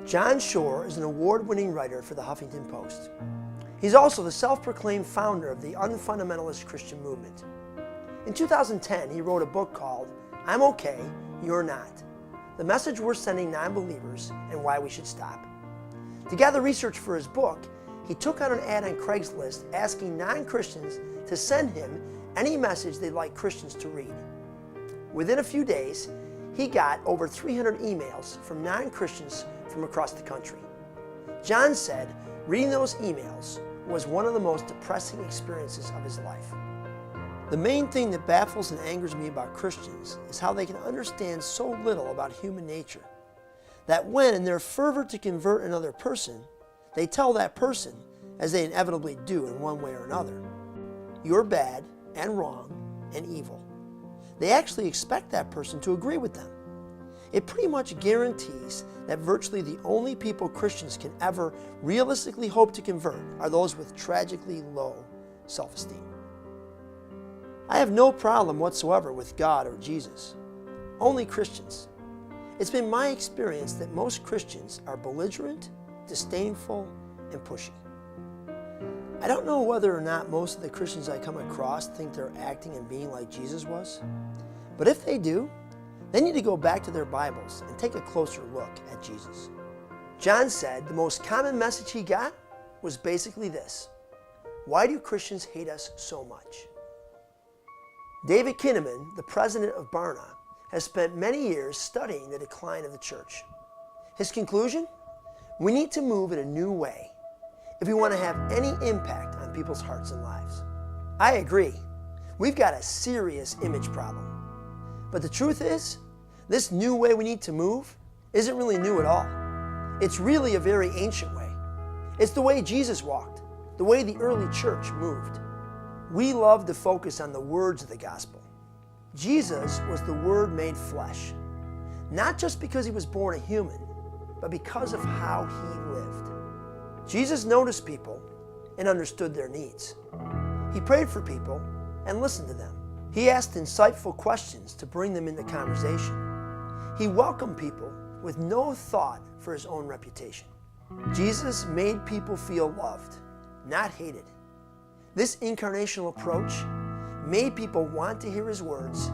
John Shore is an award-winning writer for the Huffington Post. He's also the self-proclaimed founder of the unfundamentalist Christian movement. In 2010, he wrote a book called I'm Okay, You're Not, the message we're sending non-believers and why we should stop. To gather research for his book, he took out an ad on Craigslist asking non-Christians to send him any message they'd like Christians to read. Within a few days, he got over 300 emails from non-Christians from across the country. John said reading those emails was one of the most depressing experiences of his life. The main thing that baffles and angers me about Christians is how they can understand so little about human nature, that when in their fervor to convert another person, they tell that person, as they inevitably do in one way or another, you're bad and wrong and evil. They actually expect that person to agree with them. It pretty much guarantees that virtually the only people Christians can ever realistically hope to convert are those with tragically low self-esteem. I have no problem whatsoever with God or Jesus, only Christians. It's been my experience that most Christians are belligerent, disdainful, and pushy. I don't know whether or not most of the Christians I come across think they're acting and being like Jesus was, but if they do, they need to go back to their Bibles and take a closer look at Jesus. John said the most common message he got was basically this: why do Christians hate us so much? David Kinnaman, the president of Barna, has spent many years studying the decline of the church. His conclusion? We need to move in a new way if we want to have any impact on people's hearts and lives. I agree. We've got a serious image problem. But the truth is, this new way we need to move isn't really new at all. It's really a very ancient way. It's the way Jesus walked, the way the early church moved. We love to focus on the words of the gospel. Jesus was the Word made flesh, not just because he was born a human, but because of how he lived. Jesus noticed people and understood their needs. He prayed for people and listened to them. He asked insightful questions to bring them into conversation. He welcomed people with no thought for his own reputation. Jesus made people feel loved, not hated. This incarnational approach made people want to hear his words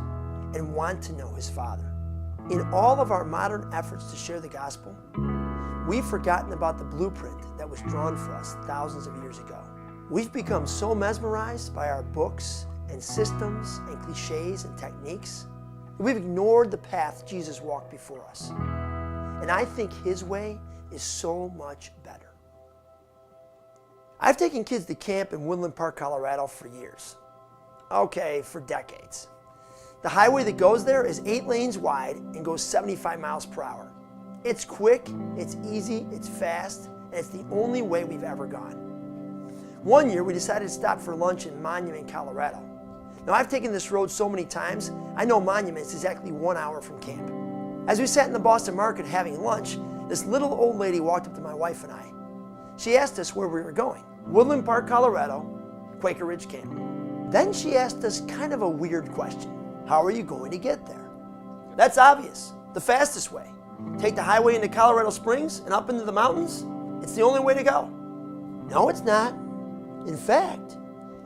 and want to know his Father. In all of our modern efforts to share the gospel, we've forgotten about the blueprint that was drawn for us thousands of years ago. We've become so mesmerized by our books and systems and cliches and techniques that we've ignored the path Jesus walked before us. And I think his way is so much better. I've taken kids to camp in Woodland Park, Colorado for years. Okay, for decades. The highway that goes there is 8 lanes wide and goes 75 miles per hour. It's quick, it's easy, it's fast, and it's the only way we've ever gone. One year, we decided to stop for lunch in Monument, Colorado. Now, I've taken this road so many times, I know Monument is exactly 1 hour from camp. As we sat in the Boston market having lunch, this little old lady walked up to my wife and I. She asked us where we were going. Woodland Park, Colorado, Quaker Ridge Camp. Then she asked us kind of a weird question. How are you going to get there? That's obvious, the fastest way. Take the highway into Colorado Springs and up into the mountains? It's the only way to go. No, it's not. In fact,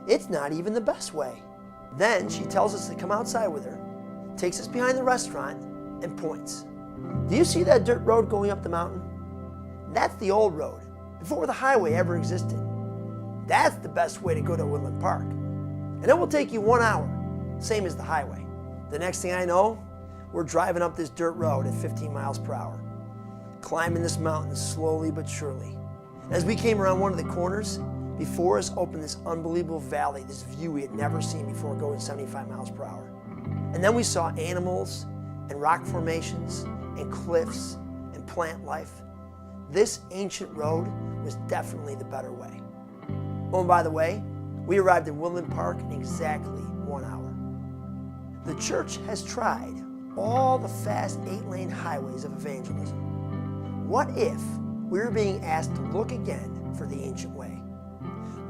it's not even the best way. Then she tells us to come outside with her, takes us behind the restaurant, and points. Do you see that dirt road going up the mountain? That's the old road, before the highway ever existed. That's the best way to go to Woodland Park. And it will take you 1 hour, same as the highway. The next thing I know, we're driving up this dirt road at 15 miles per hour, climbing this mountain slowly but surely. As we came around one of the corners, before us opened this unbelievable valley, this view we had never seen before going 75 miles per hour. And then we saw animals and rock formations and cliffs and plant life. This ancient road was definitely the better way. Oh, and by the way, we arrived in Woodland Park in exactly 1 hour. The church has tried all the fast 8-lane highways of evangelism. What if we were being asked to look again for the ancient way?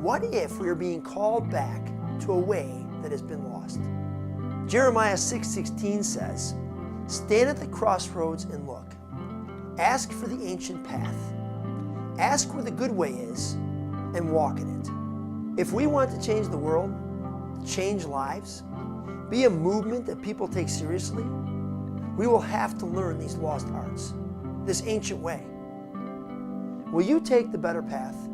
What if we are being called back to a way that has been lost? Jeremiah 6:16 says, "Stand at the crossroads and look, Ask for the ancient path. Ask where the good way is and walk in it. If we want to change the world, change lives, be a movement that people take seriously, we will have to learn these lost arts, this ancient way. Will you take the better path?